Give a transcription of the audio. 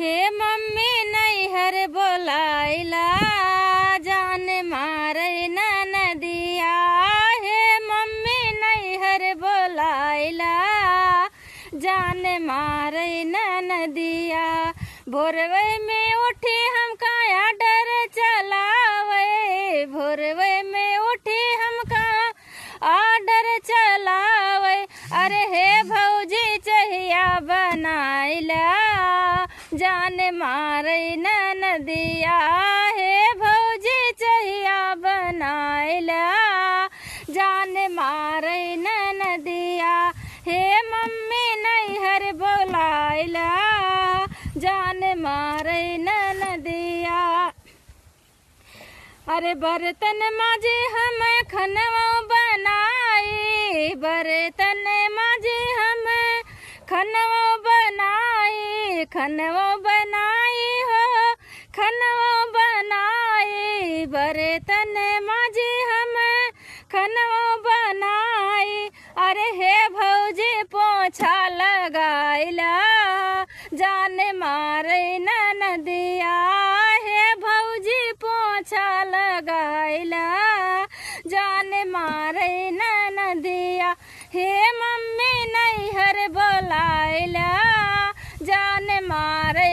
हे मम्मी नैहर बोलाइला जान मारे नदिया। हे मम्मी नैहर बोलाइला जान मारे नदिया। भोरवे में उठी हम काया डर चलावे, भोरवे में उठी हम का आडर चलावे। अरे हे भौजी चहिया बनाइला जान मारे नदिया। हे भौजी चहिया बनाइला जान मारे नदिया। हे मम्मी नैहर बोलाइला जान मारे नदिया। अरे बर्तन माजे हम खनवा बनाई, बर्तन माजे हम खनवा बनाई, खनवा बनाई हो खनवा बनाई। बर्तन माजे हम खनवा बनाई। अरे हे भौजी पोछा लगाइला जान मारे नदिया। हे भौजी पोछा लगाइला जान मारे नदिया। हे मम्मी नैहर बोलाइला जान मारे